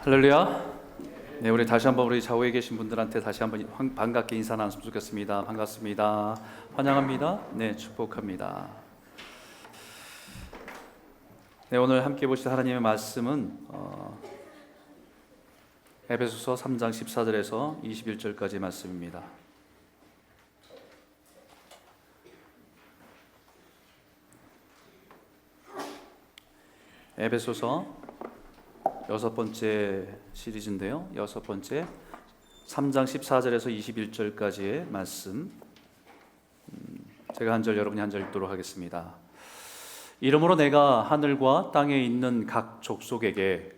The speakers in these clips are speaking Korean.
할렐루야. 네, 우리 다시 한번 우리 좌우에 계신 분들한테 다시 한번 반갑게 인사 나눴으면 좋겠습니다. 반갑습니다. 환영합니다. 네, 축복합니다. 네, 오늘 함께 보실 하나님의 말씀은 에베소서 3장 14절에서 21절까지 말씀입니다. 에베소서 여섯 번째 시리즈인데요. 여섯 번째 3장 14절에서 21절까지의 말씀, 제가 한 절 여러분이 한 절 읽도록 하겠습니다. 이러므로 내가 하늘과 땅에 있는 각 족속에게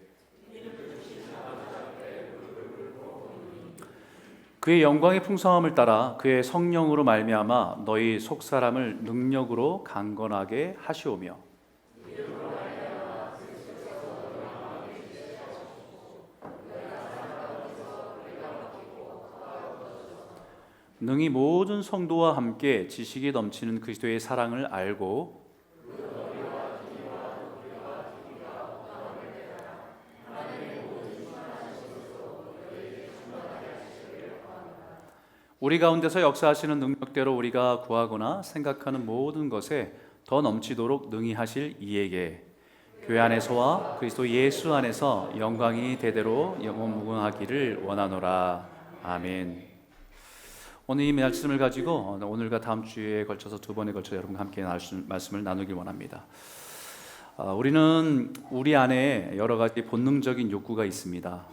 그의 영광의 풍성함을 따라 그의 성령으로 말미암아 너희 속사람을 능력으로 강건하게 하시오며 능히 모든 성도와 함께 지식이 넘치는 그리스도의 사랑을 알고 우리 가운데서 역사하시는 능력대로 우리가 구하거나 생각하는 모든 것에 더 넘치도록 능히 하실 이에게 교회 안에서와 그리스도 예수 안에서 영광이 대대로 영원무궁하기를 원하노라. 아멘. 오늘 이 말씀을 가지고 오늘과 다음 주에 걸쳐서 두 번에 걸쳐 여러분과 함께 말씀을 나누길 원합니다. 우리는 우리 안에 여러 가지 본능적인 욕구가 있습니다.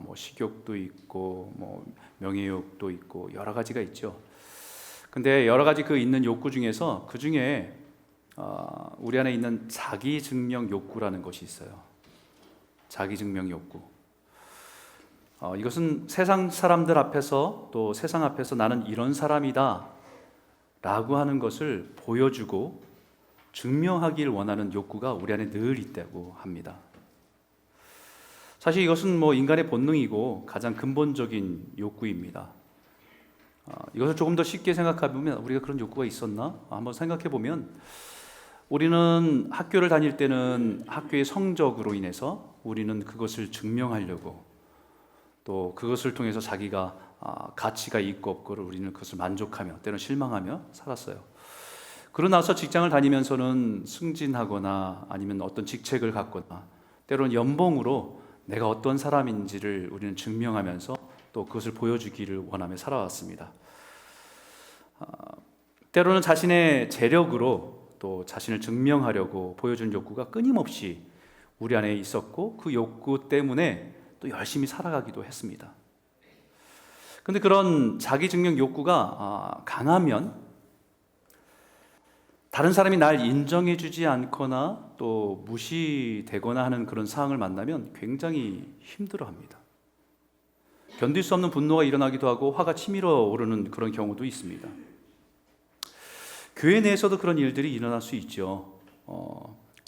뭐 식욕도 있고 뭐 명예욕도 있고 여러 가지가 있죠. 근데 여러 가지 그 있는 욕구 중에서 그 중에 우리 안에 있는 자기 증명 욕구라는 것이 있어요. 자기 증명 욕구. 이것은 세상 사람들 앞에서 또 세상 앞에서 나는 이런 사람이다 라고 하는 것을 보여주고 증명하길 원하는 욕구가 우리 안에 늘 있다고 합니다. 사실 이것은 뭐 인간의 본능이고 가장 근본적인 욕구입니다. 이것을 조금 더 쉽게 생각해보면 우리가 그런 욕구가 있었나? 한번 생각해보면 우리는 학교를 다닐 때는 학교의 성적으로 인해서 우리는 그것을 증명하려고 또 그것을 통해서 자기가 가치가 있고 없고를 우리는 그것을 만족하며 때로는 실망하며 살았어요. 그러고 나서 직장을 다니면서는 승진하거나 아니면 어떤 직책을 갖거나 때로는 연봉으로 내가 어떤 사람인지를 우리는 증명하면서 또 그것을 보여주기를 원하며 살아왔습니다. 때로는 자신의 재력으로 또 자신을 증명하려고 보여주는 욕구가 끊임없이 우리 안에 있었고 그 욕구 때문에 또 열심히 살아가기도 했습니다. 그런데 그런 자기 증명 욕구가 강하면 다른 사람이 날 인정해주지 않거나 또 무시되거나 하는 그런 상황을 만나면 굉장히 힘들어합니다. 견딜 수 없는 분노가 일어나기도 하고 화가 치밀어 오르는 그런 경우도 있습니다. 교회 내에서도 그런 일들이 일어날 수 있죠.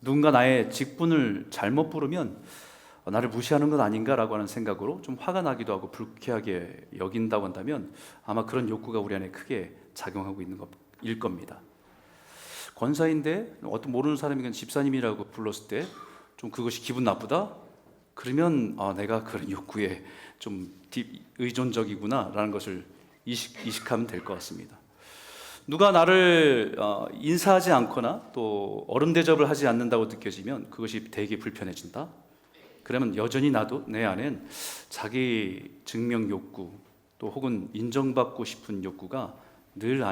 누군가 나의 직분을 잘못 부르면 나를 무시하는 것 아닌가라고 하는 생각으로 좀 화가 나기도 하고 불쾌하게 여긴다고 한다면 아마 그런 욕구가 우리 안에 크게 작용하고 있는 것일 겁니다. 권사인데 어떤 모르는 사람이 그냥 집사님이라고 불렀을 때 좀 그것이 기분 나쁘다? 그러면 내가 그런 욕구에 좀 의존적이구나 라는 것을 이식하면 될 것 같습니다. 누가 나를 인사하지 않거나 또 얼음 대접을 하지 않는다고 느껴지면 그것이 되게 불편해진다? 그러면 여전히 나도 내 안엔 자기 증명 욕구 또 혹은 인정받고 싶은 욕구가 늘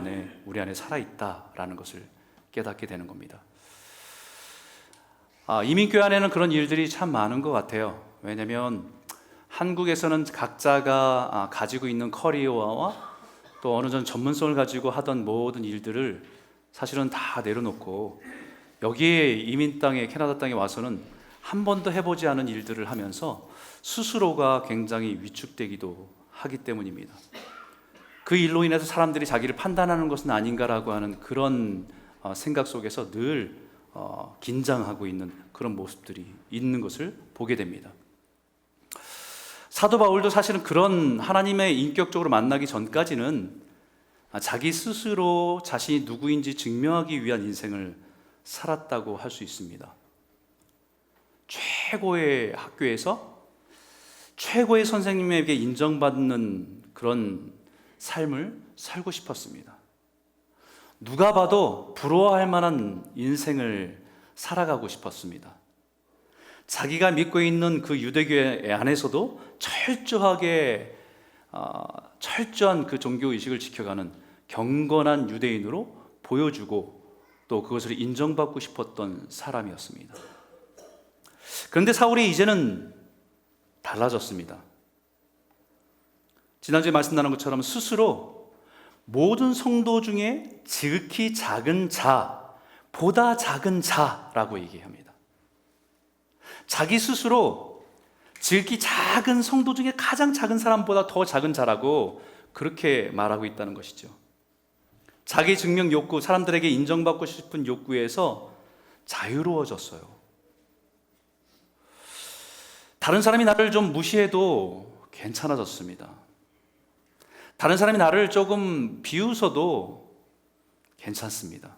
우리 안에 살아있다라는 것을 깨닫게 되는 겁니다. 이민교회 안에는 그런 일들이 참 많은 것 같아요. 왜냐하면 한국에서는 각자가 가지고 있는 커리어와 또 어느 정도 전문성을 가지고 하던 모든 일들을 사실은 다 내려놓고 여기에 이민 땅에 캐나다 땅에 와서는 한 번도 해보지 않은 일들을 하면서 스스로가 굉장히 위축되기도 하기 때문입니다. 그 일로 인해서 사람들이 자기를 판단하는 것은 아닌가라고 하는 그런 생각 속에서 늘 긴장하고 있는 그런 모습들이 있는 것을 보게 됩니다. 사도 바울도 사실은 그런 하나님의 인격적으로 만나기 전까지는 자기 스스로 자신이 누구인지 증명하기 위한 인생을 살았다고 할 수 있습니다. 최고의 학교에서 최고의 선생님에게 인정받는 그런 삶을 살고 싶었습니다. 누가 봐도 부러워할 만한 인생을 살아가고 싶었습니다. 자기가 믿고 있는 그 유대교회 안에서도 철저한 그 종교의식을 지켜가는 경건한 유대인으로 보여주고 또 그것을 인정받고 싶었던 사람이었습니다. 그런데 사울이 이제는 달라졌습니다. 지난주에 말씀 나눈 것처럼 스스로 모든 성도 중에 지극히 작은 자, 보다 작은 자라고 얘기합니다. 자기 스스로 지극히 작은 성도 중에 가장 작은 사람보다 더 작은 자라고 그렇게 말하고 있다는 것이죠. 자기 증명 욕구, 사람들에게 인정받고 싶은 욕구에서 자유로워졌어요. 다른 사람이 나를 좀 무시해도 괜찮아졌습니다. 다른 사람이 나를 조금 비웃어도 괜찮습니다.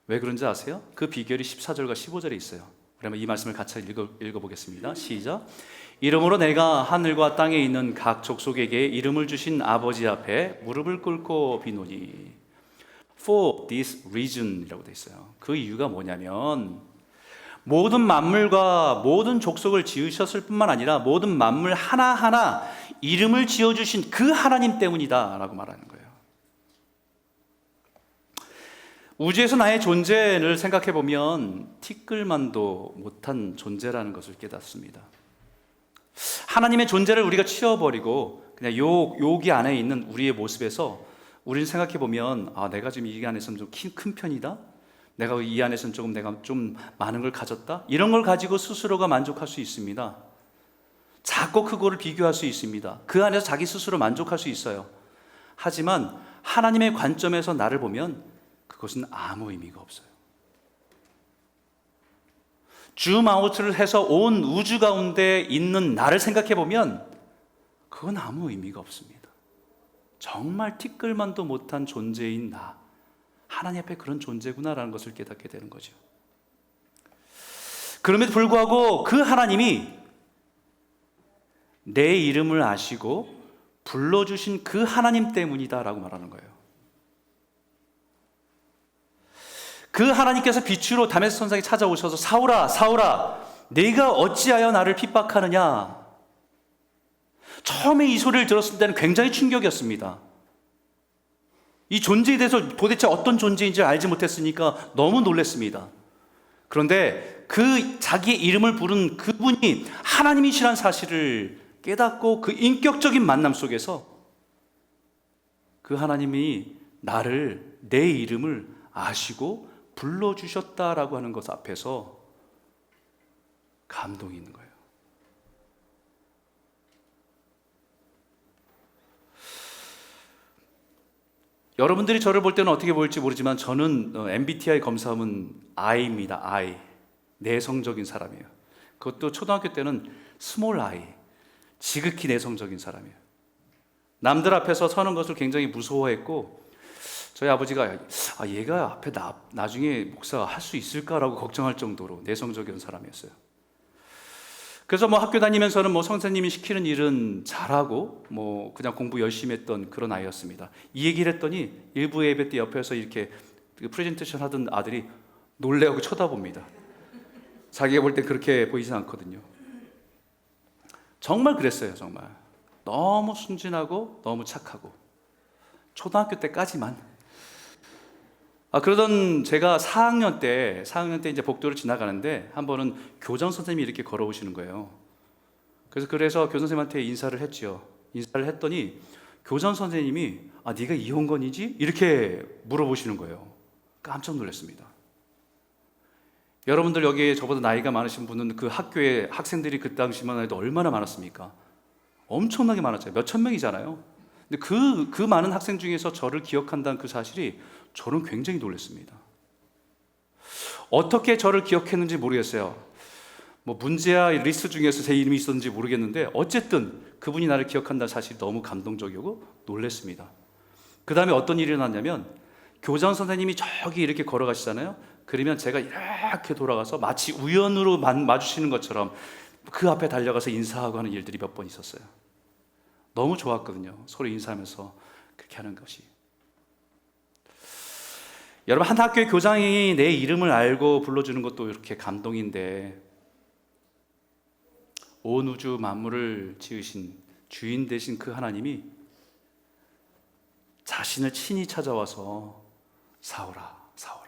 왜 그런지 아세요? 그 비결이 14절과 15절에 있어요. 그러면 이 말씀을 같이 읽어보겠습니다. 시작. 이러므로 내가 하늘과 땅에 있는 각 족속에게 이름을 주신 아버지 앞에 무릎을 꿇고 비노니 For this reason이라고 되어 있어요. 그 이유가 뭐냐면 모든 만물과 모든 족속을 지으셨을 뿐만 아니라 모든 만물 하나하나 이름을 지어주신 그 하나님 때문이다 라고 말하는 거예요. 우주에서 나의 존재를 생각해 보면 티끌만도 못한 존재라는 것을 깨닫습니다. 하나님의 존재를 우리가 치워버리고 그냥 여기 안에 있는 우리의 모습에서 우리는 생각해 보면 내가 지금 이 안에서는 좀 큰 편이다? 내가 이 안에서는 내가 좀 많은 걸 가졌다? 이런 걸 가지고 스스로가 만족할 수 있습니다. 작고 크고를 비교할 수 있습니다. 그 안에서 자기 스스로 만족할 수 있어요. 하지만 하나님의 관점에서 나를 보면 그것은 아무 의미가 없어요. 줌아웃을 해서 온 우주 가운데 있는 나를 생각해 보면 그건 아무 의미가 없습니다. 정말 티끌만도 못한 존재인 나, 하나님 앞에 그런 존재구나라는 것을 깨닫게 되는 거죠. 그럼에도 불구하고 그 하나님이 내 이름을 아시고 불러주신 그 하나님 때문이다라고 말하는 거예요. 그 하나님께서 빛으로 다메섹 선상에 찾아오셔서 사울아, 사울아, 네가 어찌하여 나를 핍박하느냐. 처음에 이 소리를 들었을 때는 굉장히 충격이었습니다. 이 존재에 대해서 도대체 어떤 존재인지 알지 못했으니까 너무 놀랐습니다. 그런데 그 자기의 이름을 부른 그분이 하나님이시란 사실을 깨닫고 그 인격적인 만남 속에서 그 하나님이 내 이름을 아시고 불러주셨다라고 하는 것 앞에서 감동이 있는 거예요. 여러분들이 저를 볼 때는 어떻게 보일지 모르지만 저는 MBTI 검사하면 I입니다. I. 내성적인 사람이에요. 그것도 초등학교 때는 스몰 I. 지극히 내성적인 사람이에요. 남들 앞에서 서는 것을 굉장히 무서워했고 저희 아버지가 얘가 앞에 나중에 목사 할 수 있을까라고 걱정할 정도로 내성적인 사람이었어요. 그래서 학교 다니면서는 선생님이 시키는 일은 잘하고 그냥 공부 열심히 했던 그런 아이였습니다. 이 얘기를 했더니 일부 예배 때 옆에서 이렇게 프레젠테이션 하던 아들이 놀래고 쳐다봅니다. 자기가 볼 때 그렇게 보이진 않거든요. 정말 그랬어요. 정말 너무 순진하고 너무 착하고 초등학교 때까지만. 그러던 제가 4학년 때 이제 복도를 지나가는데 한 번은 교장 선생님이 이렇게 걸어오시는 거예요. 그래서 교장 선생님한테 인사를 했죠. 인사를 했더니 교장 선생님이 네가 이홍건이지? 이렇게 물어보시는 거예요. 깜짝 놀랐습니다. 여러분들 여기에 저보다 나이가 많으신 분은 그 학교에 학생들이 그 당시만 해도 얼마나 많았습니까? 엄청나게 많았잖아요. 몇천 명이잖아요. 근데 그 많은 학생 중에서 저를 기억한다는 그 사실이 저는 굉장히 놀랐습니다. 어떻게 저를 기억했는지 모르겠어요. 문제야 리스트 중에서 제 이름이 있었는지 모르겠는데 어쨌든 그분이 나를 기억한다는 사실이 너무 감동적이고 놀랐습니다. 그 다음에 어떤 일이 일어났냐면 교장 선생님이 저기 이렇게 걸어가시잖아요. 그러면 제가 이렇게 돌아가서 마치 우연으로 마주치는 것처럼 그 앞에 달려가서 인사하고 하는 일들이 몇 번 있었어요. 너무 좋았거든요. 서로 인사하면서 그렇게 하는 것이. 여러분, 한 학교의 교장이 내 이름을 알고 불러주는 것도 이렇게 감동인데, 온 우주 만물을 지으신 주인 되신 그 하나님이 자신을 친히 찾아와서 사오라, 사오라.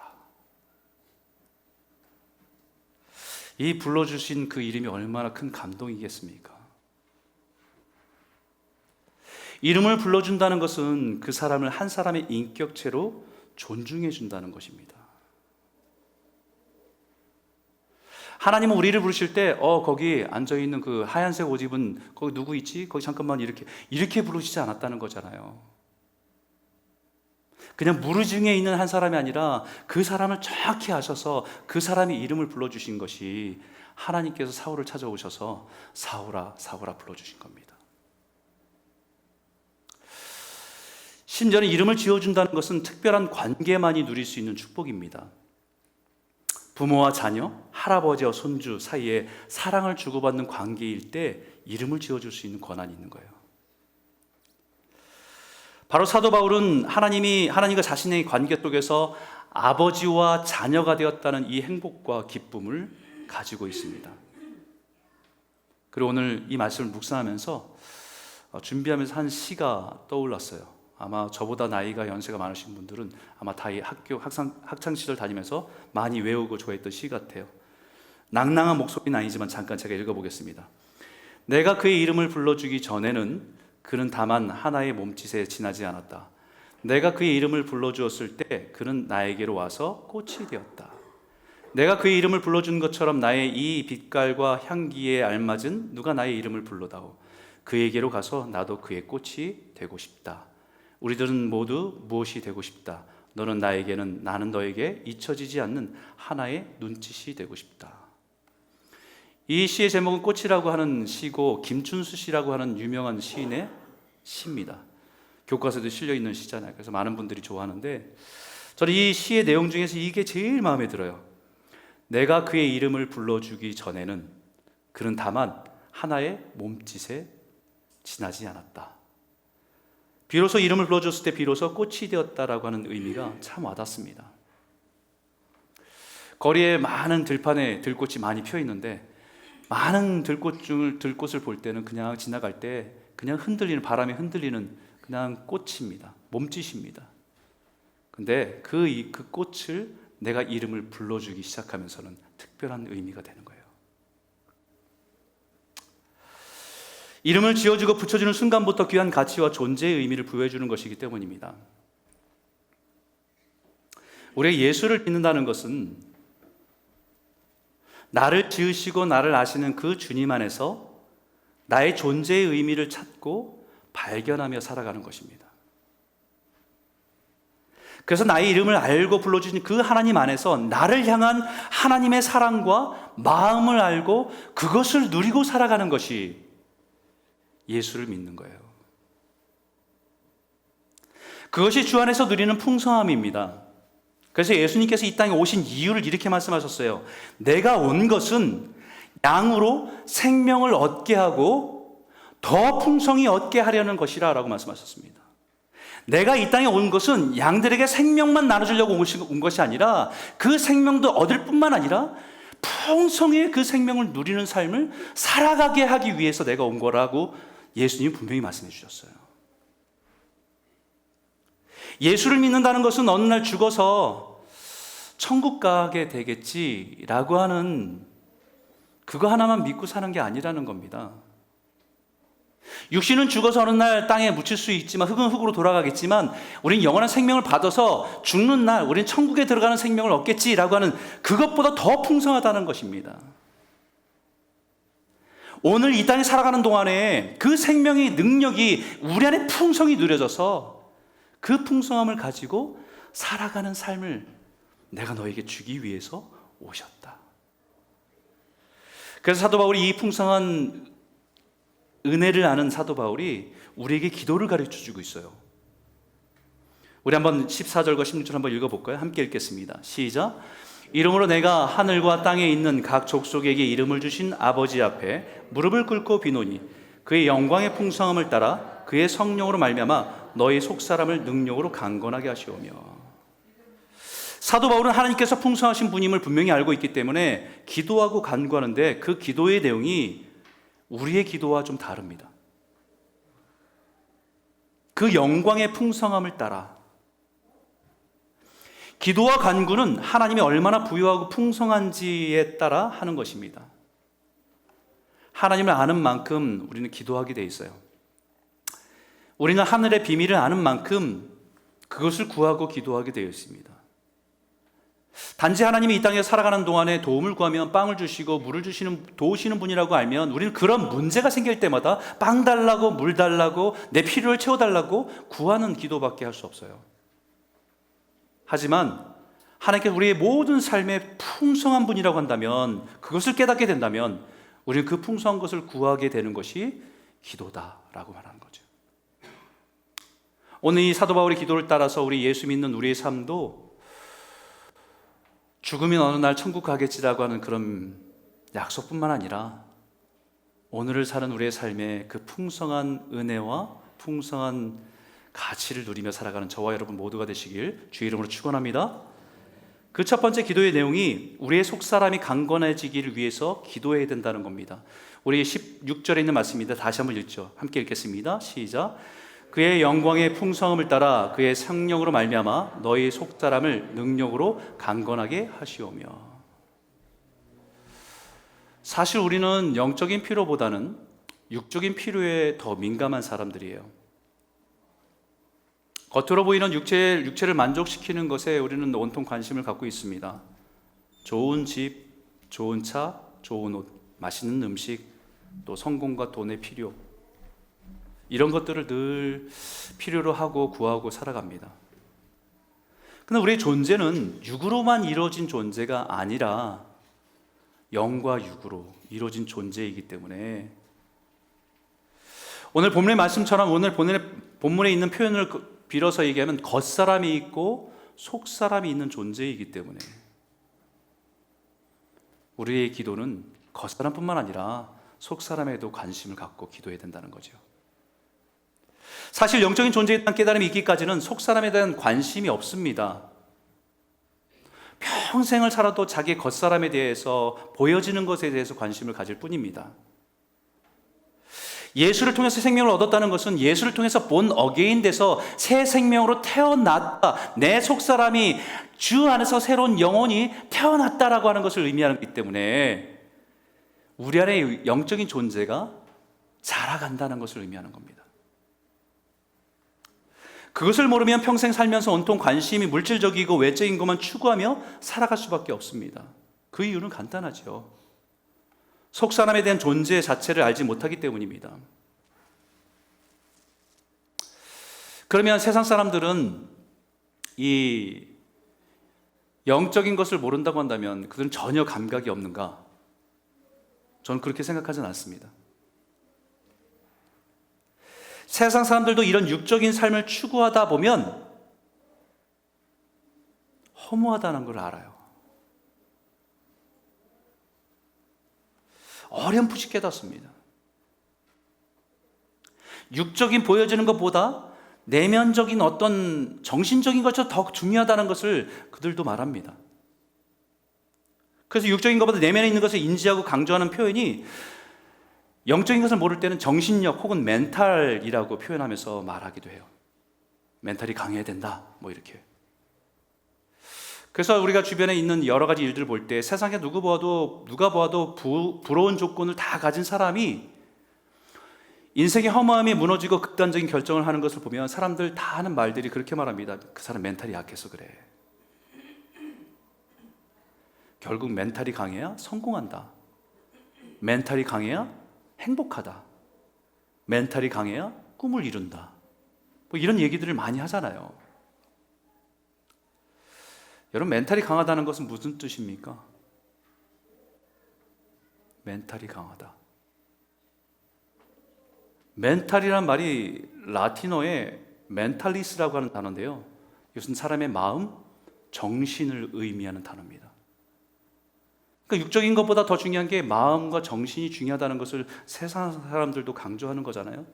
이 불러주신 그 이름이 얼마나 큰 감동이겠습니까? 이름을 불러준다는 것은 그 사람을 한 사람의 인격체로 존중해 준다는 것입니다. 하나님은 우리를 부르실 때 거기 앉아있는 그 하얀색 옷 입은 거기 누구 있지? 거기 잠깐만 이렇게 부르시지 않았다는 거잖아요. 그냥 무르중에 있는 한 사람이 아니라 그 사람을 정확히 아셔서 그 사람의 이름을 불러주신 것이 하나님께서 사울을 찾아오셔서 사울아, 사울아 불러주신 겁니다. 심지어는 이름을 지어준다는 것은 특별한 관계만이 누릴 수 있는 축복입니다. 부모와 자녀, 할아버지와 손주 사이에 사랑을 주고받는 관계일 때 이름을 지어줄 수 있는 권한이 있는 거예요. 바로 사도 바울은 하나님과 자신의 관계 속에서 아버지와 자녀가 되었다는 이 행복과 기쁨을 가지고 있습니다. 그리고 오늘 이 말씀을 묵상하면서 준비하면서 한 시가 떠올랐어요. 아마 저보다 나이가 연세가 많으신 분들은 아마 다 이 학창시절 다니면서 많이 외우고 좋아했던 시 같아요. 낭낭한 목소리는 아니지만 잠깐 제가 읽어보겠습니다. 내가 그의 이름을 불러주기 전에는 그는 다만 하나의 몸짓에 지나지 않았다. 내가 그의 이름을 불러주었을 때 그는 나에게로 와서 꽃이 되었다. 내가 그의 이름을 불러준 것처럼 나의 이 빛깔과 향기에 알맞은 누가 나의 이름을 불러다오. 그에게로 가서 나도 그의 꽃이 되고 싶다. 우리들은 모두 무엇이 되고 싶다. 너는 나에게는, 나는 너에게 잊혀지지 않는 하나의 눈짓이 되고 싶다. 이 시의 제목은 꽃이라고 하는 시고 김춘수 씨라고 하는 유명한 시인의 시입니다. 교과서에도 실려있는 시잖아요. 그래서 많은 분들이 좋아하는데 저는 이 시의 내용 중에서 이게 제일 마음에 들어요. 내가 그의 이름을 불러주기 전에는 그는 다만 하나의 몸짓에 지나지 않았다. 비로소 이름을 불러줬을 때 비로소 꽃이 되었다라고 하는 의미가 참 와닿습니다. 거리에 많은 들판에 들꽃이 많이 피어 있는데 많은 들꽃을 볼 때는 그냥 지나갈 때 그냥 흔들리는, 바람에 흔들리는 그냥 꽃입니다. 몸짓입니다. 근데 그 꽃을 내가 이름을 불러주기 시작하면서는 특별한 의미가 되는 거예요. 이름을 지어주고 붙여주는 순간부터 귀한 가치와 존재의 의미를 부여해주는 것이기 때문입니다. 우리가 예수를 믿는다는 것은 나를 지으시고 나를 아시는 그 주님 안에서 나의 존재의 의미를 찾고 발견하며 살아가는 것입니다. 그래서 나의 이름을 알고 불러주신 그 하나님 안에서 나를 향한 하나님의 사랑과 마음을 알고 그것을 누리고 살아가는 것이 예수를 믿는 거예요. 그것이 주 안에서 누리는 풍성함입니다. 그래서 예수님께서 이 땅에 오신 이유를 이렇게 말씀하셨어요. 내가 온 것은 양으로 생명을 얻게 하고 더 풍성히 얻게 하려는 것이라 라고 말씀하셨습니다. 내가 이 땅에 온 것은 양들에게 생명만 나눠주려고 온 것이 아니라 그 생명도 얻을 뿐만 아니라 풍성히 그 생명을 누리는 삶을 살아가게 하기 위해서 내가 온 거라고 예수님이 분명히 말씀해 주셨어요. 예수를 믿는다는 것은 어느 날 죽어서 천국 가게 되겠지라고 하는 그거 하나만 믿고 사는 게 아니라는 겁니다. 육신은 죽어서 어느 날 땅에 묻힐 수 있지만 흙은 흙으로 돌아가겠지만 우린 영원한 생명을 받아서 죽는 날 우린 천국에 들어가는 생명을 얻겠지라고 하는 그것보다 더 풍성하다는 것입니다. 오늘 이 땅에 살아가는 동안에 그 생명의 능력이 우리 안에 풍성히 누려져서 그 풍성함을 가지고 살아가는 삶을 내가 너에게 주기 위해서 오셨다. 그래서 사도 바울이 이 풍성한 은혜를 아는 사도 바울이 우리에게 기도를 가르쳐주고 있어요. 우리 한번 14절과 16절 한번 읽어볼까요? 함께 읽겠습니다. 시작. 이러므로 내가 하늘과 땅에 있는 각 족속에게 이름을 주신 아버지 앞에 무릎을 꿇고 비노니 그의 영광의 풍성함을 따라 그의 성령으로 말미암아 너희 속사람을 능력으로 강건하게 하시오며. 사도 바울은 하나님께서 풍성하신 분임을 분명히 알고 있기 때문에 기도하고 간구하는데 그 기도의 내용이 우리의 기도와 좀 다릅니다. 그 영광의 풍성함을 따라. 기도와 간구는 하나님이 얼마나 부유하고 풍성한지에 따라 하는 것입니다. 하나님을 아는 만큼 우리는 기도하게 돼 있어요. 우리는 하늘의 비밀을 아는 만큼 그것을 구하고 기도하게 되어 있습니다. 단지 하나님이 이 땅에 살아가는 동안에 도움을 구하면 빵을 주시고 물을 도우시는 분이라고 알면 우리는 그런 문제가 생길 때마다 빵 달라고 물 달라고 내 필요를 채워달라고 구하는 기도밖에 할 수 없어요. 하지만 하나님께서 우리의 모든 삶의 풍성한 분이라고 한다면, 그것을 깨닫게 된다면 우리는 그 풍성한 것을 구하게 되는 것이 기도다라고 말하는 거죠. 오늘 이 사도 바울의 기도를 따라서 우리 예수 믿는 우리의 삶도 죽으면 어느 날 천국 가겠지라고 하는 그런 약속뿐만 아니라 오늘을 사는 우리의 삶에 그 풍성한 은혜와 풍성한 가치를 누리며 살아가는 저와 여러분 모두가 되시길 주의 이름으로 축원합니다. 그 첫 번째 기도의 내용이 우리의 속사람이 강건해지기를 위해서 기도해야 된다는 겁니다. 우리 16절에 있는 말씀입니다. 다시 한번 읽죠. 함께 읽겠습니다. 시작. 그의 영광의 풍성함을 따라 그의 성령으로 말미암아 너희 속사람을 능력으로 강건하게 하시오며. 사실 우리는 영적인 필요보다는 육적인 필요에 더 민감한 사람들이에요. 겉으로 보이는 육체를 만족시키는 것에 우리는 온통 관심을 갖고 있습니다. 좋은 집, 좋은 차, 좋은 옷, 맛있는 음식, 또 성공과 돈의 필요, 이런 것들을 늘 필요로 하고 구하고 살아갑니다. 그런데 우리의 존재는 육으로만 이루어진 존재가 아니라 영과 육으로 이루어진 존재이기 때문에 오늘 본문의 말씀처럼 오늘 본문에 있는 표현을 빌어서 얘기하면 겉사람이 있고 속사람이 있는 존재이기 때문에 우리의 기도는 겉사람뿐만 아니라 속사람에도 관심을 갖고 기도해야 된다는 거죠. 사실 영적인 존재에 대한 깨달음이 있기까지는 속사람에 대한 관심이 없습니다. 평생을 살아도 자기 겉사람에 대해서 보여지는 것에 대해서 관심을 가질 뿐입니다. 예수를 통해서 생명을 얻었다는 것은 예수를 통해서 본 어게인 돼서 새 생명으로 태어났다, 내 속사람이 주 안에서 새로운 영혼이 태어났다라고 하는 것을 의미하기 때문에 우리 안에 영적인 존재가 자라간다는 것을 의미하는 겁니다. 그것을 모르면 평생 살면서 온통 관심이 물질적이고 외적인 것만 추구하며 살아갈 수밖에 없습니다. 그 이유는 간단하죠. 속사람에 대한 존재 자체를 알지 못하기 때문입니다. 그러면 세상 사람들은 이 영적인 것을 모른다고 한다면 그들은 전혀 감각이 없는가? 저는 그렇게 생각하진 않습니다. 세상 사람들도 이런 육적인 삶을 추구하다 보면 허무하다는 걸 알아요. 어렴풋이 깨닫습니다. 육적인 보여지는 것보다 내면적인 어떤 정신적인 것이 더 중요하다는 것을 그들도 말합니다. 그래서 육적인 것보다 내면에 있는 것을 인지하고 강조하는 표현이 영적인 것을 모를 때는 정신력 혹은 멘탈이라고 표현하면서 말하기도 해요. 멘탈이 강해야 된다, 뭐 이렇게. 그래서 우리가 주변에 있는 여러 가지 일들을 볼 때 세상에 누가 보아도 부러운 조건을 다 가진 사람이 인생의 허무함이 무너지고 극단적인 결정을 하는 것을 보면 사람들 다 하는 말들이 그렇게 말합니다. 그 사람 멘탈이 약해서 그래. 결국 멘탈이 강해야 성공한다. 멘탈이 강해야 행복하다. 멘탈이 강해야 꿈을 이룬다. 뭐 이런 얘기들을 많이 하잖아요. 여러분, 멘탈이 강하다는 것은 무슨 뜻입니까? 멘탈이 강하다. 멘탈이란 말이 라틴어의 멘탈리스라고 하는 단어인데요. 이것은 사람의 마음, 정신을 의미하는 단어입니다. 그러니까 육적인 것보다 더 중요한 게 마음과 정신이 중요하다는 것을 세상 사람들도 강조하는 거잖아요.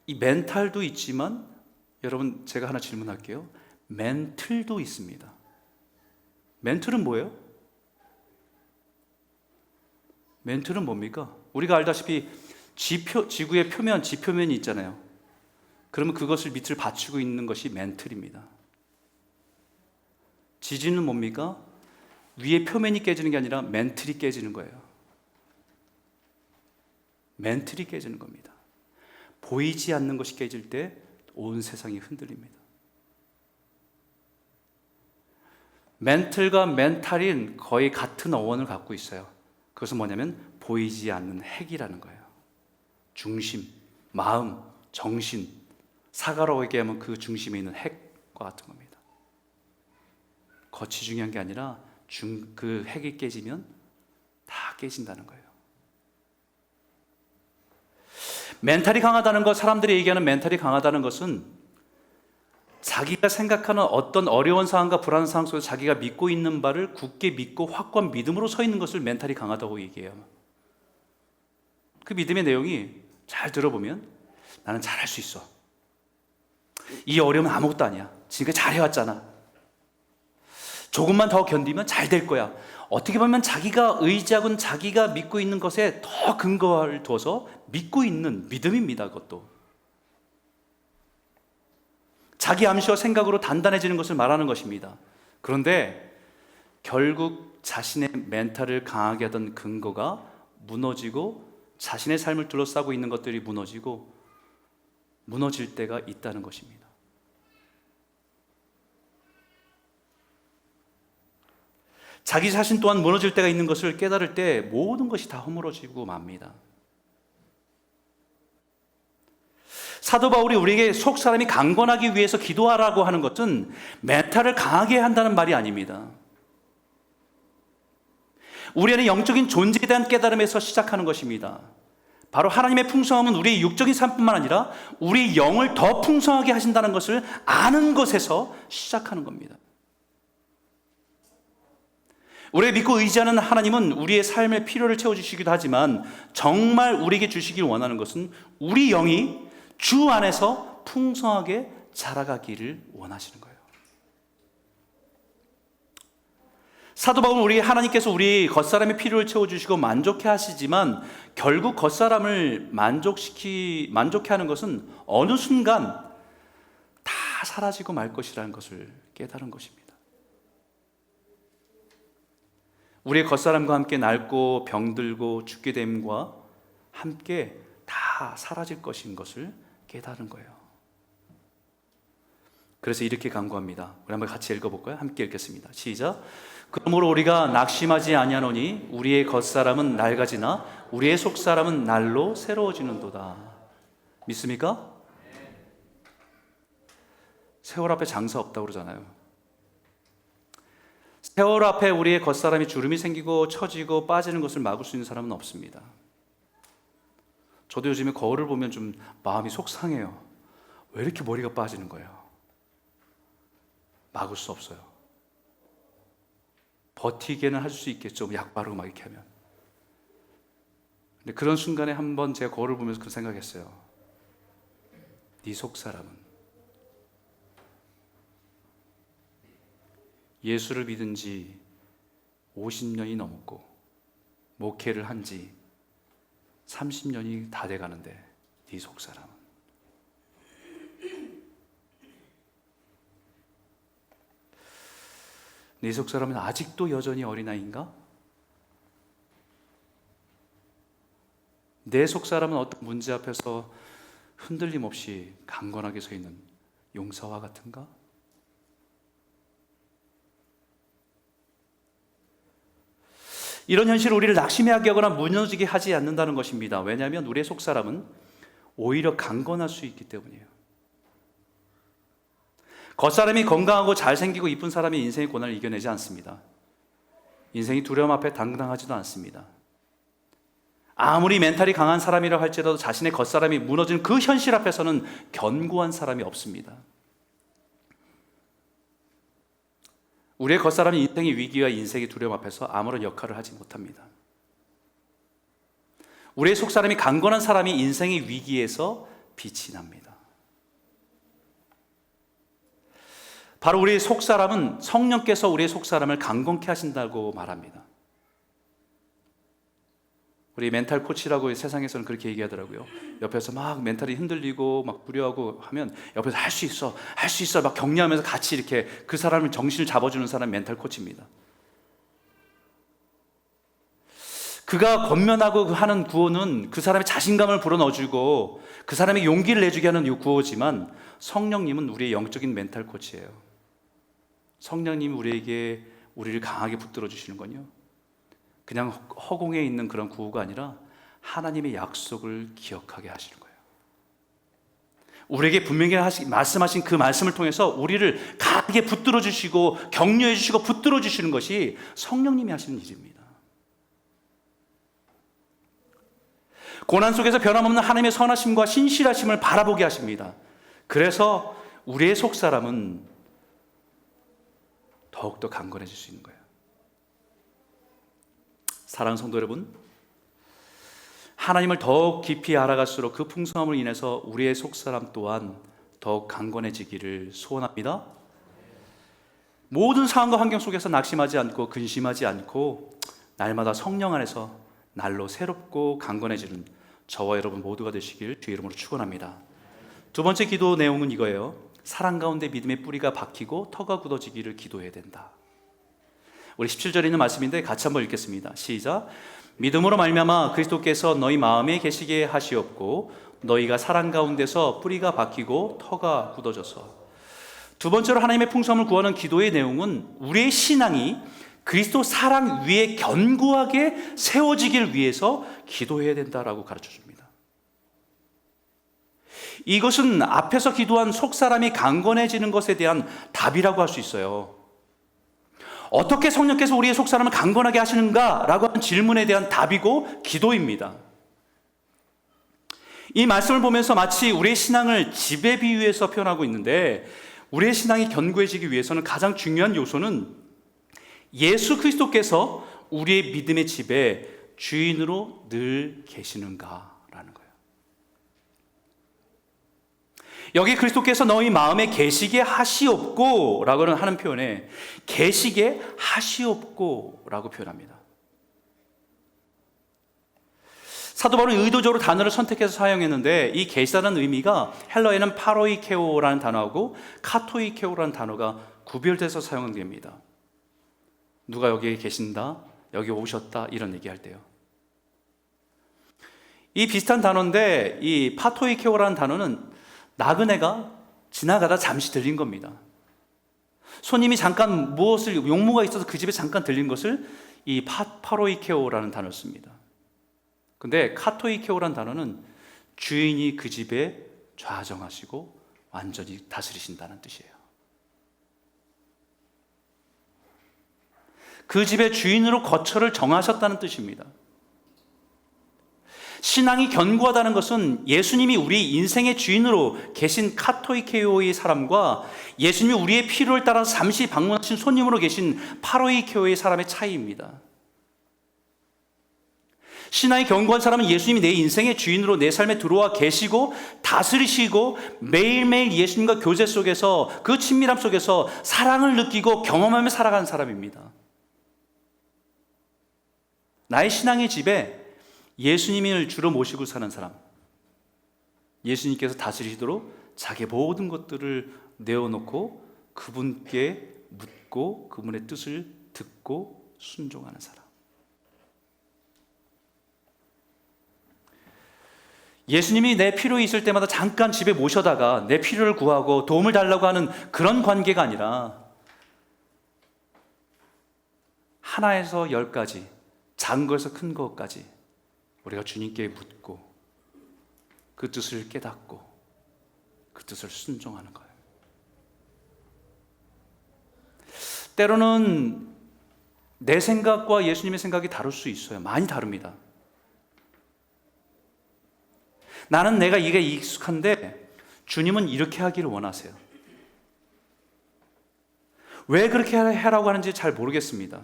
이 멘탈도 있지만 여러분, 제가 하나 질문할게요. 멘틀도 있습니다. 멘틀은 뭐예요? 멘틀은 뭡니까? 우리가 알다시피 지구의 표면, 지표면이 있잖아요. 그러면 그것을 밑을 받치고 있는 것이 멘틀입니다. 지진은 뭡니까? 위에 표면이 깨지는 게 아니라 멘틀이 깨지는 거예요. 멘틀이 깨지는 겁니다. 보이지 않는 것이 깨질 때 온 세상이 흔들립니다. 멘틀과 멘탈인 거의 같은 어원을 갖고 있어요. 그것은 뭐냐면 보이지 않는 핵이라는 거예요. 중심, 마음, 정신, 사가라고 얘기하면 그 중심에 있는 핵과 같은 겁니다. 겉이 중요한 게 아니라 그 핵이 깨지면 다 깨진다는 거예요. 멘탈이 강하다는 것, 사람들이 얘기하는 멘탈이 강하다는 것은 자기가 생각하는 어떤 어려운 상황과 불안한 상황 속에서 자기가 믿고 있는 바를 굳게 믿고 확고한 믿음으로 서 있는 것을 멘탈이 강하다고 얘기해요. 그 믿음의 내용이 잘 들어보면 나는 잘할 수 있어. 이 어려움은 아무것도 아니야. 지금까지 잘해왔잖아. 조금만 더 견디면 잘 될 거야. 어떻게 보면 자기가 의지하고 자기가 믿고 있는 것에 더 근거를 둬서 믿고 있는 믿음입니다. 그것도 자기 암시와 생각으로 단단해지는 것을 말하는 것입니다. 그런데 결국 자신의 멘탈을 강하게 하던 근거가 무너지고 자신의 삶을 둘러싸고 있는 것들이 무너질 때가 있다는 것입니다. 자기 자신 또한 무너질 때가 있는 것을 깨달을 때 모든 것이 다 허물어지고 맙니다. 사도 바울이 우리에게 속 사람이 강건하기 위해서 기도하라고 하는 것은 멘탈을 강하게 한다는 말이 아닙니다. 우리 안에 영적인 존재에 대한 깨달음에서 시작하는 것입니다. 바로 하나님의 풍성함은 우리의 육적인 삶뿐만 아니라 우리 영을 더 풍성하게 하신다는 것을 아는 것에서 시작하는 겁니다. 우리가 믿고 의지하는 하나님은 우리의 삶의 필요를 채워주시기도 하지만 정말 우리에게 주시길 원하는 것은 우리 영이 주 안에서 풍성하게 자라가기를 원하시는 거예요. 사도 바울은 우리 하나님께서 우리 겉사람의 필요를 채워주시고 만족해 하시지만 결국 겉사람을 만족해 하는 것은 어느 순간 다 사라지고 말 것이라는 것을 깨달은 것입니다. 우리의 겉사람과 함께 낡고 병들고 죽게 됨과 함께 다 사라질 것인 것을 깨달은 거예요. 그래서 이렇게 간구합니다. 우리 한번 같이 읽어볼까요? 함께 읽겠습니다. 시작. 그러므로 우리가 낙심하지 아니하노니 우리의 겉사람은 낡아지나 우리의 속사람은 날로 새로워지는도다. 믿습니까? 세월 앞에 장사 없다고 그러잖아요. 세월 앞에 우리의 겉사람이 주름이 생기고 처지고 빠지는 것을 막을 수 있는 사람은 없습니다. 저도 요즘에 거울을 보면 좀 마음이 속상해요. 왜 이렇게 머리가 빠지는 거예요? 막을 수 없어요. 버티게는 할 수 있겠죠. 약 바르고 막 이렇게 하면. 근데 그런 순간에 한번 제가 거울을 보면서 그 생각했어요. 네 속사람은 예수를 믿은 지 50년이 넘었고 목회를 한 지 30년이 다 돼가는데 네 속사람은 네 속사람은 아직도 여전히 어린아이인가? 내 속사람은 어떤 문제 앞에서 흔들림 없이 강건하게 서 있는 용사와 같은가? 이런 현실을 우리를 낙심하게 하거나 무너지게 하지 않는다는 것입니다. 왜냐하면 우리의 속사람은 오히려 강건할 수 있기 때문이에요. 겉사람이 건강하고 잘생기고 이쁜 사람이 인생의 고난을 이겨내지 않습니다. 인생이 두려움 앞에 당당하지도 않습니다. 아무리 멘탈이 강한 사람이라 할지라도 자신의 겉사람이 무너진 그 현실 앞에서는 견고한 사람이 없습니다. 우리의 겉사람은 인생의 위기와 인생의 두려움 앞에서 아무런 역할을 하지 못합니다. 우리의 속사람이 강건한 사람이 인생의 위기에서 빛이 납니다. 바로 우리의 속사람은 성령께서 우리의 속사람을 강건케 하신다고 말합니다. 우리 멘탈 코치라고 세상에서는 그렇게 얘기하더라고요. 옆에서 막 멘탈이 흔들리고 막 두려워하고 하면 옆에서 할 수 있어, 할 수 있어 막 격려하면서 같이 이렇게 그 사람을 정신을 잡아주는 사람이 멘탈 코치입니다. 그가 권면하고 하는 구호는 그 사람의 자신감을 불어넣어주고 그 사람의 용기를 내주게 하는 이 구호지만, 성령님은 우리의 영적인 멘탈 코치예요. 성령님이 우리를 강하게 붙들어 주시는 건요, 그냥 허공에 있는 그런 구호가 아니라 하나님의 약속을 기억하게 하시는 거예요. 우리에게 분명히 말씀하신 그 말씀을 통해서 우리를 강하게 붙들어 주시고 격려해 주시고 붙들어 주시는 것이 성령님이 하시는 일입니다. 고난 속에서 변함없는 하나님의 선하심과 신실하심을 바라보게 하십니다. 그래서 우리의 속사람은 더욱더 강건해질 수 있는 거예요. 사랑하는 성도 여러분, 하나님을 더욱 깊이 알아갈수록 그 풍성함을 인해서 우리의 속사람 또한 더욱 강건해지기를 소원합니다. 모든 상황과 환경 속에서 낙심하지 않고 근심하지 않고 날마다 성령 안에서 날로 새롭고 강건해지는 저와 여러분 모두가 되시길 주의 이름으로 축원합니다. 두 번째 기도 내용은 이거예요. 사랑 가운데 믿음의 뿌리가 박히고 터가 굳어지기를 기도해야 된다. 우리 17절에 있는 말씀인데 같이 한번 읽겠습니다. 시작. 믿음으로 말미암아 그리스도께서 너희 마음에 계시게 하시옵고 너희가 사랑 가운데서 뿌리가 박히고 터가 굳어져서. 두 번째로 하나님의 풍성함을 구하는 기도의 내용은 우리의 신앙이 그리스도 사랑 위에 견고하게 세워지길 위해서 기도해야 된다라고 가르쳐 줍니다. 이것은 앞에서 기도한 속사람이 강건해지는 것에 대한 답이라고 할 수 있어요. 어떻게 성령께서 우리의 속사람을 강건하게 하시는가라고 하는 질문에 대한 답이고 기도입니다. 이 말씀을 보면서 마치 우리의 신앙을 집에 비유해서 표현하고 있는데, 우리의 신앙이 견고해지기 위해서는 가장 중요한 요소는 예수 그리스도께서 우리의 믿음의 집에 주인으로 늘 계시는가라는 거예요. 여기 그리스도께서 너희 마음에 계시게 하시옵고 라고 하는 표현에 계시게 하시옵고 라고 표현합니다. 사도 바울은 의도적으로 단어를 선택해서 사용했는데, 이 계시라는 의미가 헬러에는 파로이케오라는 단어하고 카토이케오라는 단어가 구별돼서 사용됩니다. 누가 여기에 계신다, 여기 오셨다 이런 얘기할 때요. 이 비슷한 단어인데 이 파토이케오라는 단어는 나그네가 지나가다 잠시 들린 겁니다. 손님이 잠깐 무엇을 용무가 있어서 그 집에 잠깐 들린 것을 이 파로이케오라는 단어를 씁니다. 근데 카토이케오라는 단어는 주인이 그 집에 좌정하시고 완전히 다스리신다는 뜻이에요. 그 집의 주인으로 거처를 정하셨다는 뜻입니다. 신앙이 견고하다는 것은 예수님이 우리 인생의 주인으로 계신 카토이케오의 사람과 예수님이 우리의 필요를 따라서 잠시 방문하신 손님으로 계신 파로이케오의 사람의 차이입니다. 신앙이 견고한 사람은 예수님이 내 인생의 주인으로 내 삶에 들어와 계시고 다스리시고 매일매일 예수님과 교제 속에서, 그 친밀함 속에서 사랑을 느끼고 경험하며 살아가는 사람입니다. 나의 신앙의 집에 예수님을 주로 모시고 사는 사람, 예수님께서 다스리시도록 자기 모든 것들을 내어놓고 그분께 묻고 그분의 뜻을 듣고 순종하는 사람. 예수님이 내 필요에 있을 때마다 잠깐 집에 모셔다가 내 필요를 구하고 도움을 달라고 하는 그런 관계가 아니라, 하나에서 10가지, 작은 것에서 큰 것까지 우리가 주님께 묻고 그 뜻을 깨닫고 그 뜻을 순종하는 거예요. 때로는 내 생각과 예수님의 생각이 다를 수 있어요. 많이 다릅니다. 나는 내가 이게 익숙한데 주님은 이렇게 하기를 원하세요. 왜 그렇게 하라고 하는지 잘 모르겠습니다.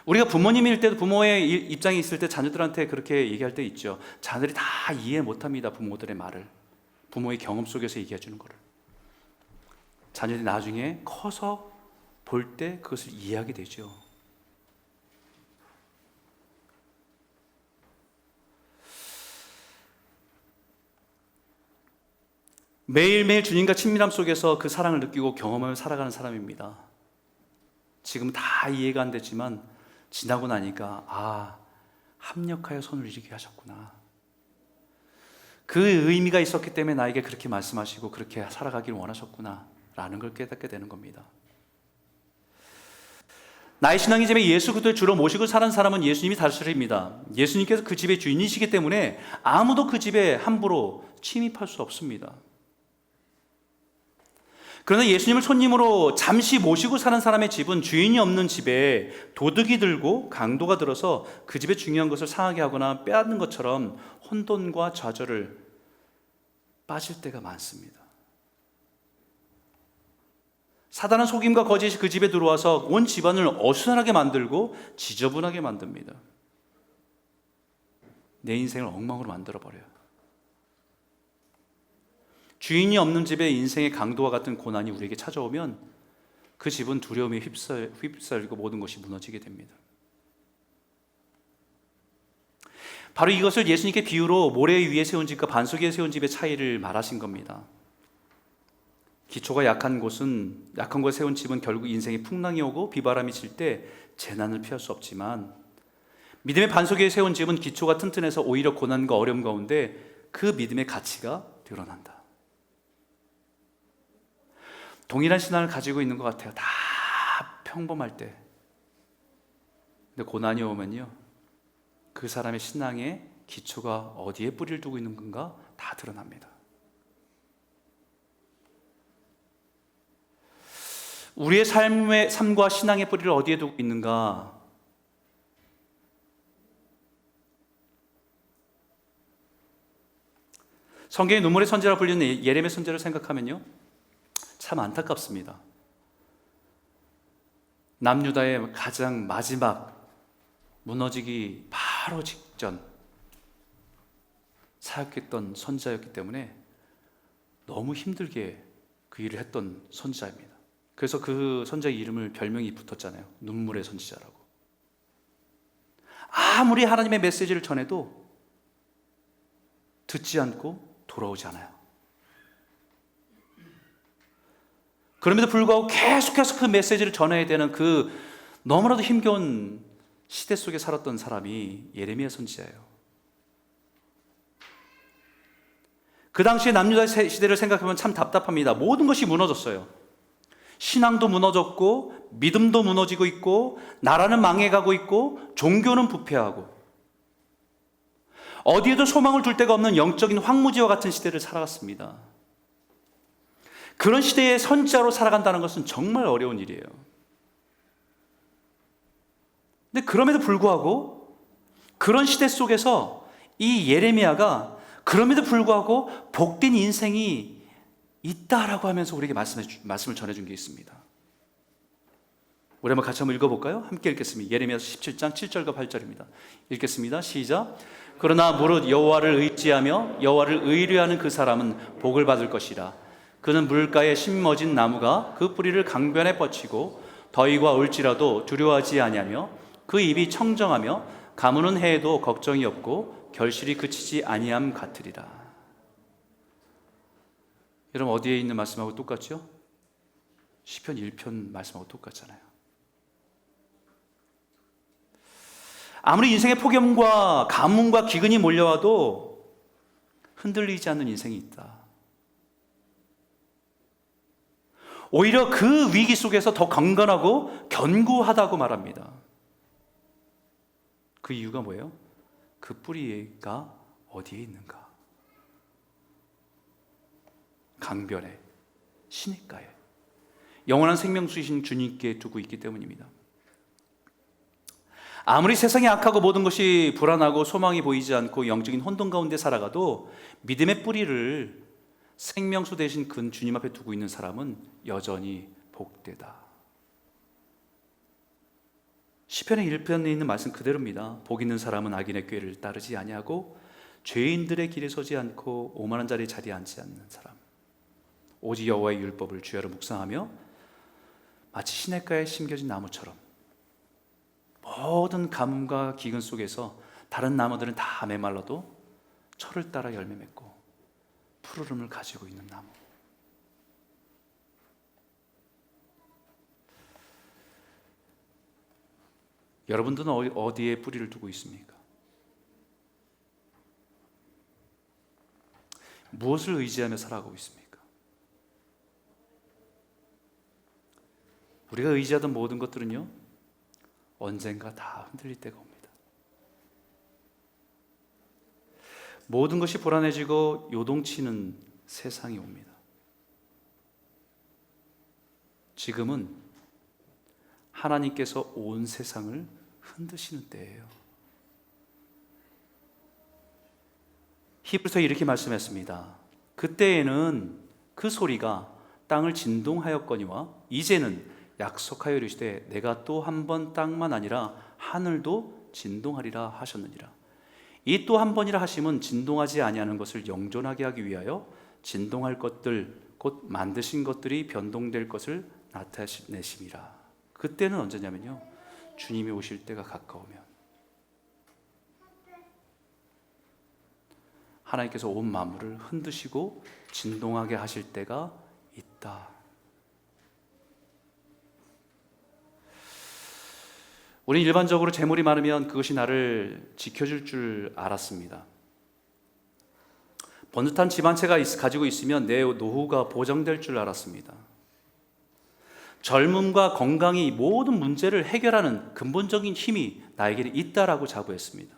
우리가 부모님일 때도 부모의 입장에 있을 때 자녀들한테 그렇게 얘기할 때 있죠. 자녀들이 다 이해 못합니다. 부모들의 말을. 부모의 경험 속에서 얘기해 주는 거를. 자녀들이 나중에 커서 볼 때 그것을 이해하게 되죠. 매일매일 주님과 친밀함 속에서 그 사랑을 느끼고 경험하며 살아가는 사람입니다. 지금 다 이해가 안 됐지만 지나고 나니까 합력하여 손을 이루게 하셨구나. 그 의미가 있었기 때문에 나에게 그렇게 말씀하시고 그렇게 살아가기를 원하셨구나 라는 걸 깨닫게 되는 겁니다. 나의 신앙의 집에 예수 그리스도를 주로 모시고 사는 사람은 예수님이 다스립니다. 예수님께서 그 집의 주인이시기 때문에 아무도 그 집에 함부로 침입할 수 없습니다. 그러나 예수님을 손님으로 잠시 모시고 사는 사람의 집은 주인이 없는 집에 도둑이 들고 강도가 들어서 그 집의 중요한 것을 상하게 하거나 빼앗는 것처럼 혼돈과 좌절을 빠질 때가 많습니다. 사단은 속임과 거짓이 그 집에 들어와서 온 집안을 어수선하게 만들고 지저분하게 만듭니다. 내 인생을 엉망으로 만들어버려요. 주인이 없는 집에 인생의 강도와 같은 고난이 우리에게 찾아오면 그 집은 두려움에 휩쓸리고 모든 것이 무너지게 됩니다. 바로 이것을 예수님께 비유로 모래 위에 세운 집과 반석 위에 세운 집의 차이를 말하신 겁니다. 기초가 약한 곳에 세운 집은 결국 인생에 풍랑이 오고 비바람이 칠 때 재난을 피할 수 없지만, 믿음의 반석 위에 세운 집은 기초가 튼튼해서 오히려 고난과 어려움 가운데 그 믿음의 가치가 드러난다. 동일한 신앙을 가지고 있는 것 같아요. 다 평범할 때. 근데 고난이 오면요, 그 사람의 신앙의 기초가 어디에 뿌리를 두고 있는 건가 다 드러납니다. 우리의 삶과 신앙의 뿌리를 어디에 두고 있는가? 성경의 눈물의 선지라고 불리는 예레미야 선지를 생각하면요, 참 안타깝습니다. 남유다의 가장 마지막 무너지기 바로 직전 사역했던 선지자였기 때문에 너무 힘들게 그 일을 했던 선지자입니다. 그래서 그 선지자의 이름을 별명이 붙었잖아요. 눈물의 선지자라고. 아무리 하나님의 메시지를 전해도 듣지 않고 돌아오지 않아요. 그럼에도 불구하고 계속해서 그 메시지를 전해야 되는 그 너무나도 힘겨운 시대 속에 살았던 사람이 예레미야 선지자예요. 그 당시에 남유다 시대를 생각하면 참 답답합니다. 모든 것이 무너졌어요. 신앙도 무너졌고 믿음도 무너지고 있고 나라는 망해가고 있고 종교는 부패하고 어디에도 소망을 둘 데가 없는 영적인 황무지와 같은 시대를 살아갔습니다. 그런 시대에 선지자로 살아간다는 것은 정말 어려운 일이에요. 근데 그럼에도 불구하고 그런 시대 속에서 이 예레미야가 그럼에도 불구하고 복된 인생이 있다라고 하면서 우리에게 말씀을 전해준 게 있습니다. 우리 한번 같이 한번 읽어볼까요? 함께 읽겠습니다. 예레미야 17장 7절과 8절입니다. 읽겠습니다. 시작. 그러나 무릇 여호와를 의지하며 여호와를 의뢰하는 그 사람은 복을 받을 것이라. 그는 물가에 심어진 나무가 그 뿌리를 강변에 뻗치고 더위가 올지라도 두려워하지 아니하며 그 입이 청정하며 가무는 해에도 걱정이 없고 결실이 그치지 아니함 같으리라. 여러분, 어디에 있는 말씀하고 똑같죠? 시편 1편 말씀하고 똑같잖아요. 아무리 인생의 폭염과 가뭄과 기근이 몰려와도 흔들리지 않는 인생이 있다. 오히려 그 위기 속에서 더 강건하고 견고하다고 말합니다. 그 이유가 뭐예요? 그 뿌리가 어디에 있는가? 강변에, 시냇가에 영원한 생명수이신 주님께 두고 있기 때문입니다. 아무리 세상이 악하고 모든 것이 불안하고 소망이 보이지 않고 영적인 혼돈 가운데 살아가도 믿음의 뿌리를 생명수 대신 그 주님 앞에 두고 있는 사람은 여전히 복되다. 시편의 1편에 있는 말씀 그대로입니다. 복 있는 사람은 악인의 꾀를 따르지 아니하고 죄인들의 길에 서지 않고 오만한 자리에 자리에 앉지 않는 사람, 오직 여호와의 율법을 주야로 묵상하며 마치 시냇가에 심겨진 나무처럼 모든 가뭄과 기근 속에서 다른 나무들은 다 메말라도 철을 따라 열매 맺고 푸르름을 가지고 있는 나무. 여러분들은 어디에 뿌리를 두고 있습니까? 무엇을 의지하며 살아가고 있습니까? 우리가 의지하던 모든 것들은요, 언젠가 다 흔들릴 때가 옵니다. 모든 것이 불안해지고 요동치는 세상이 옵니다. 지금은 하나님께서 온 세상을 흔드시는 때예요. 히브리서에 이렇게 말씀했습니다. 그때에는 그 소리가 땅을 진동하였거니와 이제는 약속하여 이르시되 내가 또 한 번 땅만 아니라 하늘도 진동하리라 하셨느니라. 이 또 한 번이라 하심은 진동하지 아니하는 것을 영존하게 하기 위하여 진동할 것들 곧 만드신 것들이 변동될 것을 나타내심이라. 그때는 언제냐면요, 주님이 오실 때가 가까우면, 하나님께서 온 만물을 흔드시고 진동하게 하실 때가 있다. 우리는 일반적으로 재물이 많으면 그것이 나를 지켜줄 줄 알았습니다. 번듯한 집 한 채가 가지고 있으면 내 노후가 보장될 줄 알았습니다. 젊음과 건강이 모든 문제를 해결하는 근본적인 힘이 나에게 있다라고 자부했습니다.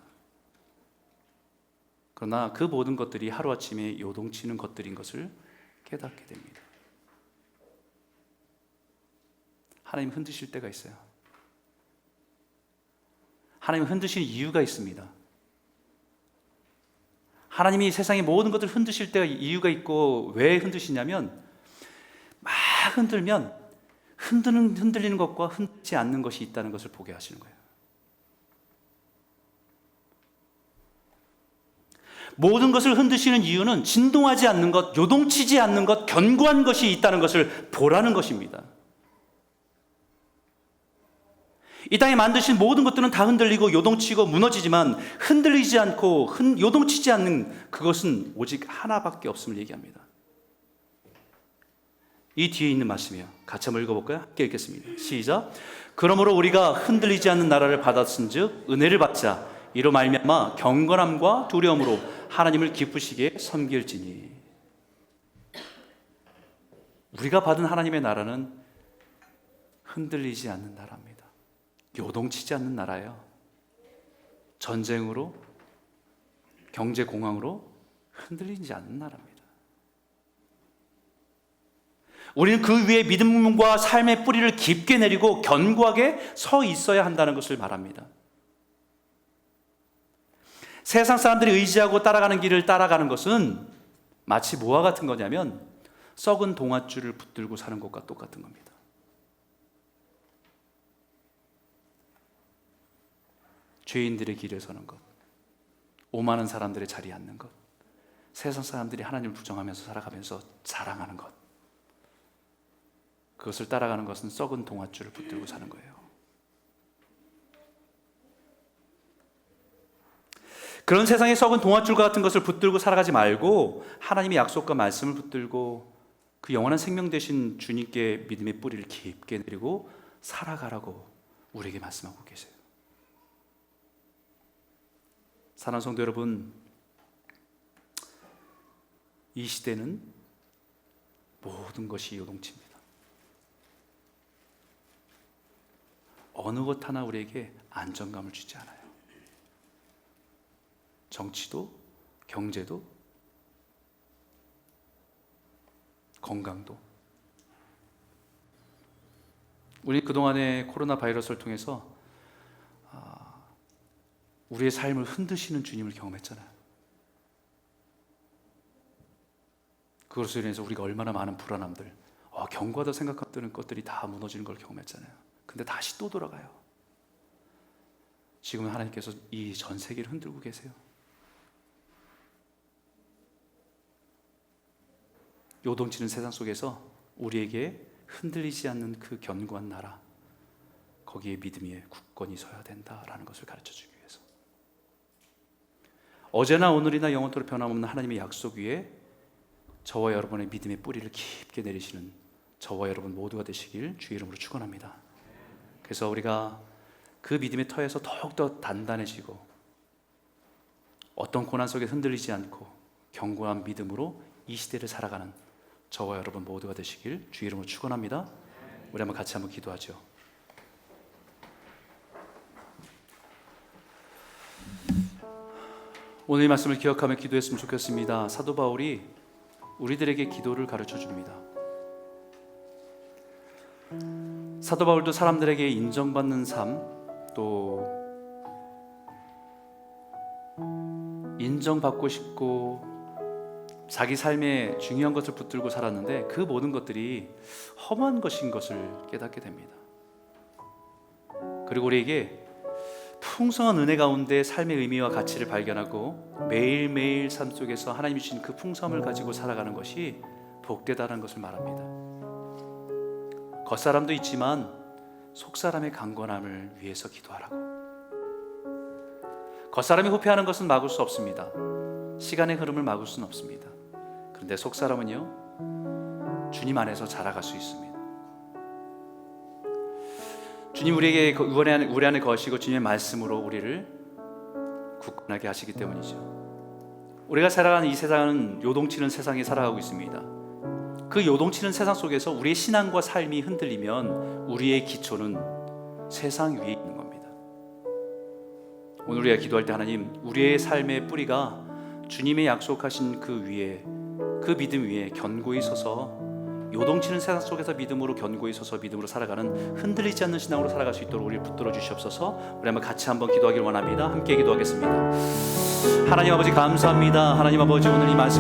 그러나 그 모든 것들이 하루아침에 요동치는 것들인 것을 깨닫게 됩니다. 하나님 흔드실 때가 있어요. 하나님 흔드시는 이유가 있습니다. 하나님이 세상의 모든 것들을 흔드실 때가 이유가 있고, 왜 흔드시냐면 막 흔들면 흔들리는 것과 흔들지 않는 것이 있다는 것을 보게 하시는 거예요. 모든 것을 흔드시는 이유는 진동하지 않는 것, 요동치지 않는 것, 견고한 것이 있다는 것을 보라는 것입니다. 이 땅에 만드신 모든 것들은 다 흔들리고 요동치고 무너지지만 흔들리지 않고 요동치지 않는 그것은 오직 하나밖에 없음을 얘기합니다. 이 뒤에 있는 말씀이에요. 같이 한번 읽어볼까요? 함께 읽겠습니다. 시작. 그러므로 우리가 흔들리지 않는 나라를 받았은즉 은혜를 받자. 이로 말미암아 경건함과 두려움으로 하나님을 기쁘시게 섬길지니. 우리가 받은 하나님의 나라는 흔들리지 않는 나라입니다. 요동치지 않는 나라예요. 전쟁으로, 경제 공황으로 흔들리지 않는 나라입니다. 우리는 그 위에 믿음과 삶의 뿌리를 깊게 내리고 견고하게 서 있어야 한다는 것을 말합니다. 세상 사람들이 의지하고 따라가는 길을 따라가는 것은 마치 뭐와 같은 거냐면 썩은 동아줄을 붙들고 사는 것과 똑같은 겁니다. 죄인들의 길에 서는 것, 오만한 사람들의 자리에 앉는 것, 세상 사람들이 하나님을 부정하면서 살아가면서 자랑하는 것, 그것을 따라가는 것은 썩은 동아줄을 붙들고 사는 거예요. 그런 세상의 썩은 동아줄 같은 것을 붙들고 살아가지 말고 하나님의 약속과 말씀을 붙들고 그 영원한 생명 되신 주님께 믿음의 뿌리를 깊게 내리고 살아가라고 우리에게 말씀하고 계세요. 사랑하는 성도 여러분, 이 시대는 모든 것이 요동칩니다. 어느 것 하나 우리에게 안정감을 주지 않아요. 정치도, 경제도, 건강도. 우리 그동안의 코로나 바이러스를 통해서 우리의 삶을 흔드시는 주님을 경험했잖아요. 그것으로 인해서 우리가 얼마나 많은 불안함들, 견고하다 생각했던 것들이 다 무너지는 걸 경험했잖아요. 근데 다시 또 돌아가요. 지금은 하나님께서 이 전 세계를 흔들고 계세요. 요동치는 세상 속에서 우리에게 흔들리지 않는 그 견고한 나라, 거기에 믿음이 굳건히 서야 된다라는 것을 가르쳐주기 위해서, 어제나 오늘이나 영원토록 변함없는 하나님의 약속 위에 저와 여러분의 믿음의 뿌리를 깊게 내리시는 저와 여러분 모두가 되시길 주의 이름으로 축원합니다. 그래서 우리가 그 믿음의 터에서 더욱더 단단해지고 어떤 고난 속에 흔들리지 않고 견고한 믿음으로 이 시대를 살아가는 저와 여러분 모두가 되시길 주의 이름으로 축원합니다. 우리 한번 같이 한번 기도하죠. 오늘 이 말씀을 기억하며 기도했으면 좋겠습니다. 사도 바울이 우리들에게 기도를 가르쳐 줍니다. 사도 바울도 사람들에게 인정받는 삶, 또 인정받고 싶고 자기 삶에 중요한 것을 붙들고 살았는데 그 모든 것들이 험한 것인 것을 깨닫게 됩니다. 그리고 우리에게 풍성한 은혜 가운데 삶의 의미와 가치를 발견하고 매일매일 삶 속에서 하나님이 주신 그 풍성함을 가지고 살아가는 것이 복되다는 것을 말합니다. 겉사람도 있지만 속사람의 강건함을 위해서 기도하라고. 겉사람이 후퇴하는 것은 막을 수 없습니다. 시간의 흐름을 막을 수는 없습니다. 그런데 속사람은요, 주님 안에서 자라갈 수 있습니다. 주님 우리에게 우리 안에 거시고 주님의 말씀으로 우리를 굳건하게 하시기 때문이죠. 우리가 살아가는 이 세상은 요동치는 세상에 살아가고 있습니다. 그 요동치는 세상 속에서 우리의 신앙과 삶이 흔들리면 우리의 기초는 세상 위에 있는 겁니다. 오늘 우리가 기도할 때 하나님, 우리의 삶의 뿌리가 주님의 약속하신 그 위에, 그 믿음 위에 견고히 서서 요동치는 세상 속에서 믿음으로 견고히 서서 믿음으로 살아가는 흔들리지 않는 신앙으로 살아갈 수 있도록 우리를 붙들어 주시옵소서. 우리 한번 같이 한번 기도하길 원합니다. 함께 기도하겠습니다. 하나님 아버지 감사합니다. 하나님 아버지 오늘 이 말씀